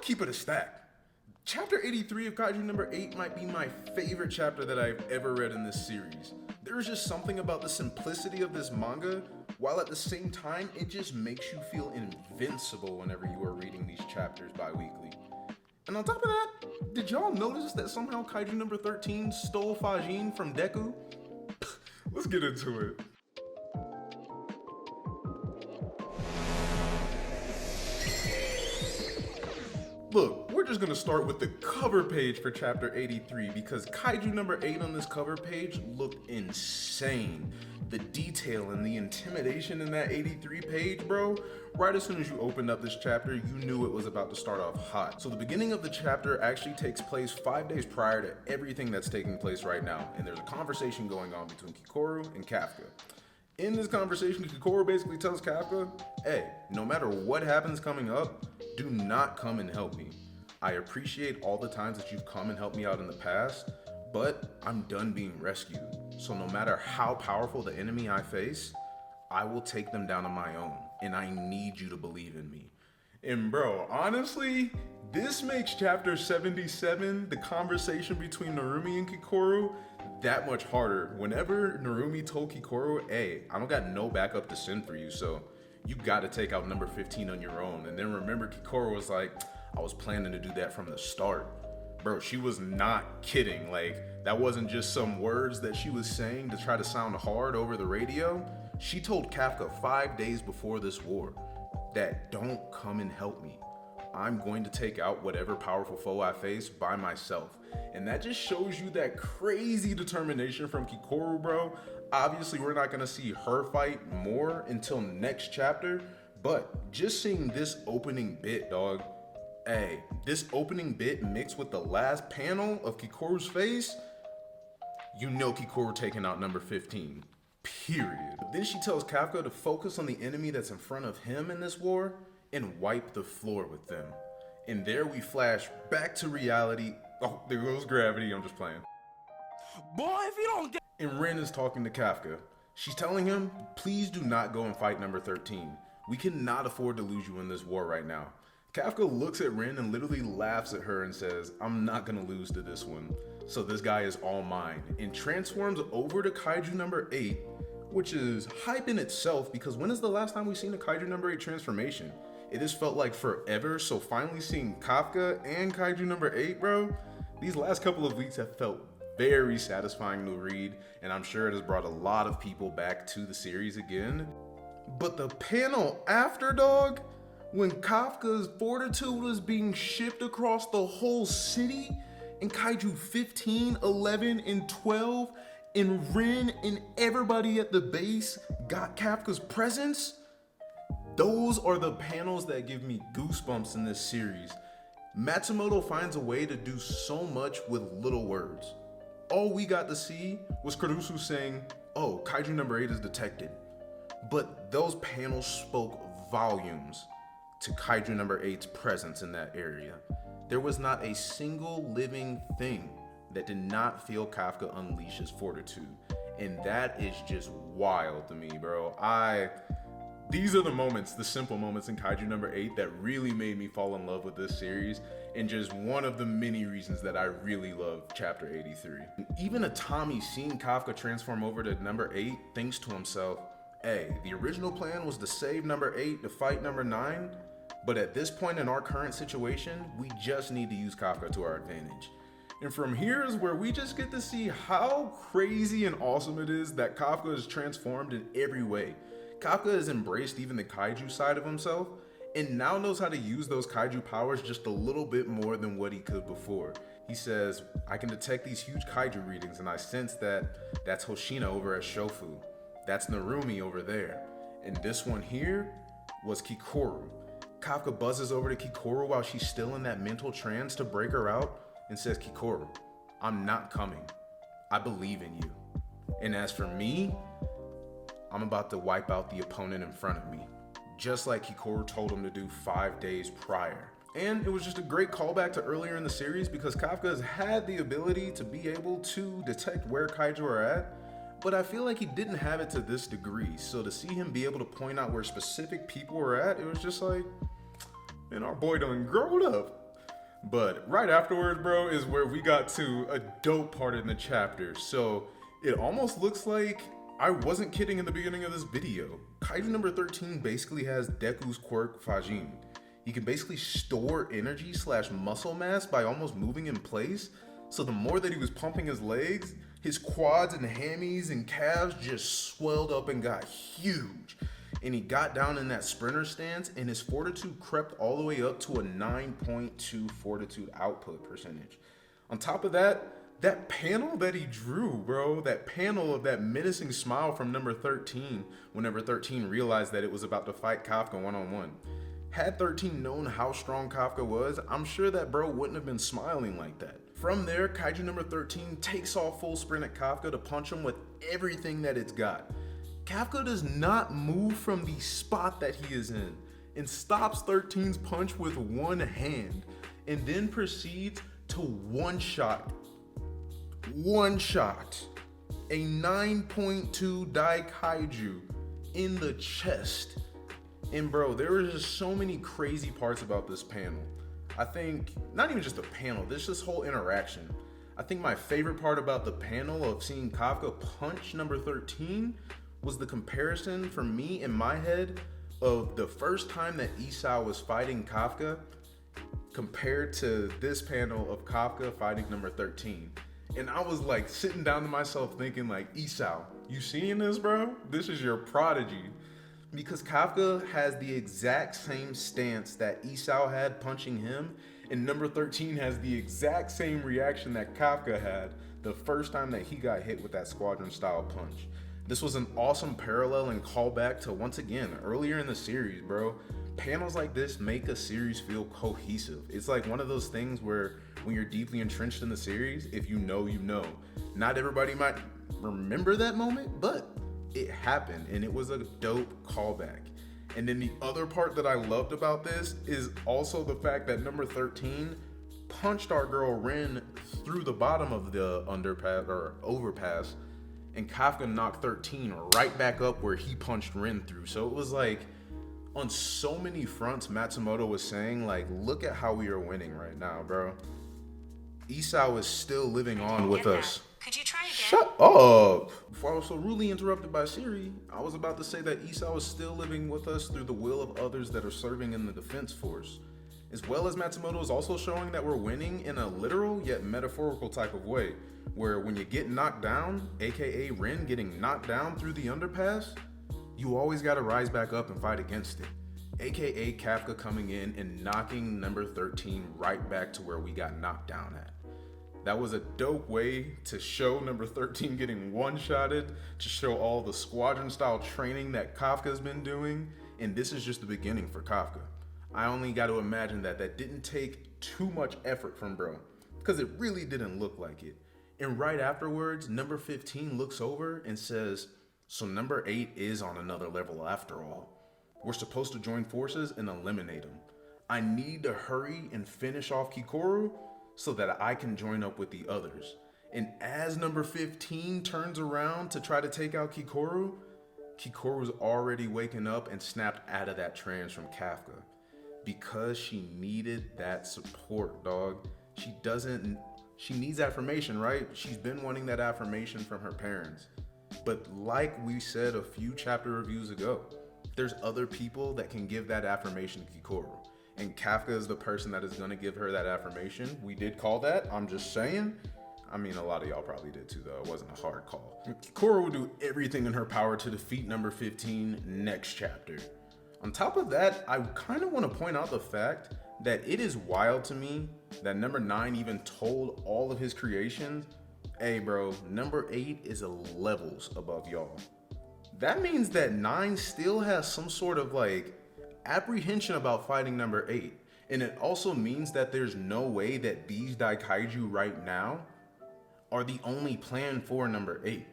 keep it a stack. Chapter 83 of Kaiju number 8 might be my favorite chapter that I've ever read in this series. There is just something about the simplicity of this manga, while at the same time, it just makes you feel invincible whenever you are reading these chapters bi-weekly. And on top of that, did y'all notice that somehow Kaiju number 13 stole Fajin from Deku? Let's get into it. Look, we're just gonna start with the cover page for chapter 83 because Kaiju number 8 on this cover page looked insane. The detail and the intimidation in that 83 page, bro, right as soon as you opened up this chapter, you knew it was about to start off hot. So the beginning of the chapter actually takes place 5 days prior to everything that's taking place right now, and there's a conversation going on between Kikoru and Kafka. In this conversation, Kikoru basically tells Kafka, hey, no matter what happens coming up, do not come and help me. I appreciate all the times that you've come and helped me out in the past, but I'm done being rescued. So no matter how powerful the enemy I face, I will take them down on my own, and I need you to believe in me. And bro, honestly, this makes chapter 77, the conversation between Narumi and Kikoru, that much harder. Whenever Narumi told Kikoru, hey, I don't got no backup to send for you, so you gotta take out number 15 on your own. And then remember, Kikoru was like, I was planning to do that from the start. Bro, she was not kidding. Like, that wasn't just some words that she was saying to try to sound hard over the radio. She told Kafka 5 days before this war that don't come and help me. I'm going to take out whatever powerful foe I face by myself. And that just shows you that crazy determination from Kikoru, bro. Obviously, we're not gonna see her fight more until next chapter, but just seeing this opening bit, dog. Hey, this opening bit mixed with the last panel of Kikoru's face, you know Kikoru taking out number 15, period. Then she tells Kafka to focus on the enemy that's in front of him in this war and wipe the floor with them. And there we flash back to reality. Oh, there goes gravity, I'm just playing. Boy, if you don't get... And Rin is talking to Kafka. She's telling him, please do not go and fight number 13. We cannot afford to lose you in this war right now. Kafka looks at Rin and literally laughs at her and says, I'm not gonna lose to this one. So this guy is all mine. And transforms over to Kaiju number 8, which is hype in itself because when is the last time we've seen a Kaiju number 8 transformation? It has felt like forever, so finally seeing Kafka and Kaiju number 8, bro, these last couple of weeks have felt very satisfying to read, and I'm sure it has brought a lot of people back to the series again. But the panel after, dog, when Kafka's fortitude was being shipped across the whole city, and Kaiju 15, 11, and 12, and Rin and everybody at the base got Kafka's presence, those are the panels that give me goosebumps in this series. Matsumoto finds a way to do so much with little words. All we got to see was kurusu saying, oh, Kaiju number 8 is detected. But those panels spoke volumes to Kaiju number 8's presence in that area. There was not a single living thing that did not feel Kafka unleash his fortitude. And that is just wild to me, bro. These are the moments, the simple moments in Kaiju number 8 that really made me fall in love with this series, and just one of the many reasons that I really love chapter 83. Even Itami seeing Kafka transform over to number 8 thinks to himself, hey, the original plan was to save number 8 to fight number 9, but at this point in our current situation, we just need to use Kafka to our advantage. And from here is where we just get to see how crazy and awesome it is that Kafka is transformed in every way. Kafka has embraced even the kaiju side of himself and now knows how to use those kaiju powers just a little bit more than what he could before. He says, I can detect these huge kaiju readings and I sense that that's Hoshina over at Shofu. That's Narumi over there. And this one here was Kikoru. Kafka buzzes over to Kikoru while she's still in that mental trance to break her out and says, Kikoru, I'm not coming. I believe in you. And as for me, I'm about to wipe out the opponent in front of me, just like Kikoru told him to do 5 days prior. And it was just a great callback to earlier in the series because Kafka has had the ability to be able to detect where kaiju are at, but I feel like he didn't have it to this degree. So to see him be able to point out where specific people were at, it was just like, man, our boy done grown up. But right afterwards, bro, is where we got to a dope part in the chapter. So it almost looks like I wasn't kidding in the beginning of this video. Kaiju number 13 basically has Deku's quirk Fajin. He can basically store energy / muscle mass by almost moving in place. So the more that he was pumping his legs, his quads and hammies and calves just swelled up and got huge. And he got down in that sprinter stance and his fortitude crept all the way up to a 9.2 fortitude output percentage. On top of that, that panel that he drew, bro, that panel of that menacing smile from number 13, whenever 13 realized that it was about to fight Kafka one-on-one. Had 13 known how strong Kafka was, I'm sure that bro wouldn't have been smiling like that. From there, Kaiju number 13 takes off full sprint at Kafka to punch him with everything that it's got. Kafka does not move from the spot that he is in and stops 13's punch with one hand and then proceeds to one-shot a 9.2 Dai Kaiju in the chest. And bro, there were just so many crazy parts about this panel. I think, not even just the panel, there's this whole interaction. I think my favorite part about the panel of seeing Kafka punch number 13 was the comparison for me in my head of the first time that Isao was fighting Kafka compared to this panel of Kafka fighting number 13. And I was like sitting down to myself thinking like, Isao, you seeing this, bro? This is your prodigy. Because Kafka has the exact same stance that Isao had punching him, and number 13 has the exact same reaction that Kafka had the first time that he got hit with that squadron style punch. This was an awesome parallel and callback to, once again, earlier in the series, bro. Panels like this make a series feel cohesive. It's like one of those things where when you're deeply entrenched in the series, if you know, you know. Not everybody might remember that moment, but it happened and it was a dope callback. And then the other part that I loved about this is also the fact that number 13 punched our girl Rin through the bottom of the underpass or overpass, and Kafka knocked 13 right back up where he punched Rin through. So it was like, on so many fronts, Matsumoto was saying like, look at how we are winning right now, bro. Isao is still living on with us. Could you try again? Shut up! Before I was so rudely interrupted by Siri, I was about to say that Isao is still living with us through the will of others that are serving in the defense force. As well as Matsumoto is also showing that we're winning in a literal yet metaphorical type of way, where when you get knocked down, aka Rin getting knocked down through the underpass, you always gotta rise back up and fight against it. AKA Kafka coming in and knocking number 13 right back to where we got knocked down at. That was a dope way to show number 13 getting one-shotted, to show all the squadron style training that Kafka's been doing, and this is just the beginning for Kafka. I only got to imagine that didn't take too much effort from bro, because it really didn't look like it. And right afterwards, number 15 looks over and says, so number 8 is on another level after all. We're supposed to join forces and eliminate him. I need to hurry and finish off Kikoru so that I can join up with the others. And as number 15 turns around to try to take out Kikoru's already waking up and snapped out of that trance from Kafka. Because she needed that support, dog. She needs affirmation, right? She's been wanting that affirmation from her parents. But like we said a few chapter reviews ago, there's other people that can give that affirmation to Kikoru. And Kafka is the person that is going to give her that affirmation. We did call that, I'm just saying. I mean, a lot of y'all probably did too, though. It wasn't a hard call. Kikoru will do everything in her power to defeat number 15 next chapter. On top of that, I kind of want to point out the fact that it is wild to me that number 9 even told all of his creations, hey bro, number 8 is levels above y'all. That means that 9 still has some sort of like apprehension about fighting number 8. And it also means that there's no way that these Daikaiju right now are the only plan for number 8.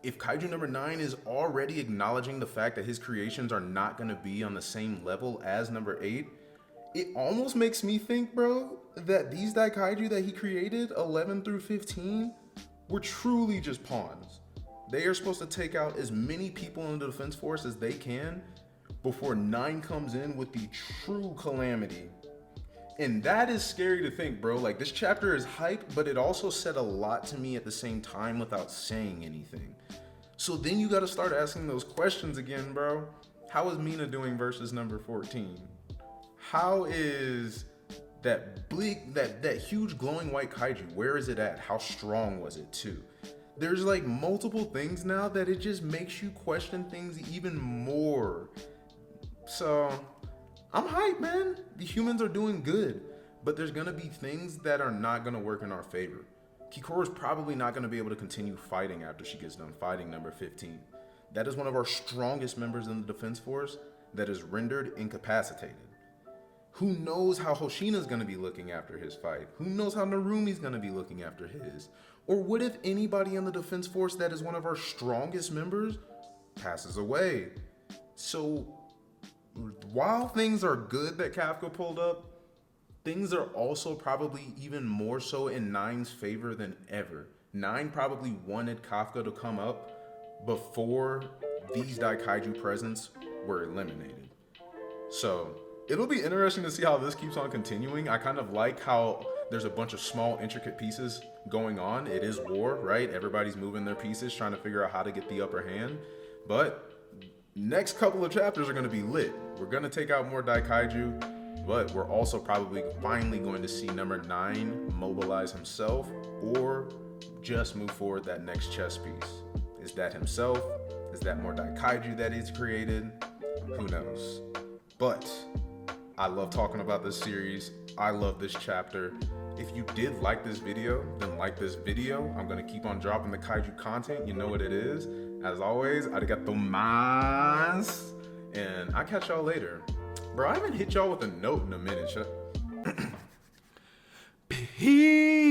If Kaiju number 9 is already acknowledging the fact that his creations are not going to be on the same level as number 8, it almost makes me think, bro, that these Daikaiju that he created, 11 through 15, were truly just pawns. They are supposed to take out as many people in the defense force as they can before 9 comes in with the true calamity And that is scary to think, bro. Like, this chapter is hype, but it also said a lot to me at the same time without saying anything. So then you got to start asking those questions again, bro. How is Mina doing versus number 14? How is that huge glowing white kaiju? Where is it at? How strong was it too? There's like multiple things now that it just makes you question things even more. So I'm hyped, man. The humans are doing good, but there's gonna be things that are not gonna work in our favor. Kikoru's probably not gonna be able to continue fighting after she gets done fighting number 15. That is one of our strongest members in the defense force that is rendered incapacitated. Who knows how Hoshina's gonna be looking after his fight? Who knows how Narumi's gonna be looking after his? Or what if anybody in the defense force that is one of our strongest members passes away? So while things are good that Kafka pulled up, things are also probably even more so in Nine's favor than ever. Nine probably wanted Kafka to come up before these Daikaiju presents were eliminated. So it'll be interesting to see how this keeps on continuing. I kind of like how there's a bunch of small intricate pieces going on. It is war, right? Everybody's moving their pieces, trying to figure out how to get the upper hand. But next couple of chapters are going to be lit. We're going to take out more Daikaiju, but we're also probably finally going to see number 9 mobilize himself or just move forward that next chess piece. Is that himself? Is that more Daikaiju that he's created? Who knows? But I love talking about this series. I love this chapter. If you did like this video, then like this video. I'm going to keep on dropping the Kaiju content. You know what it is. As always, arigato mas. And I'll catch y'all later. Bro, I haven't hit y'all with a note in a minute. Peace.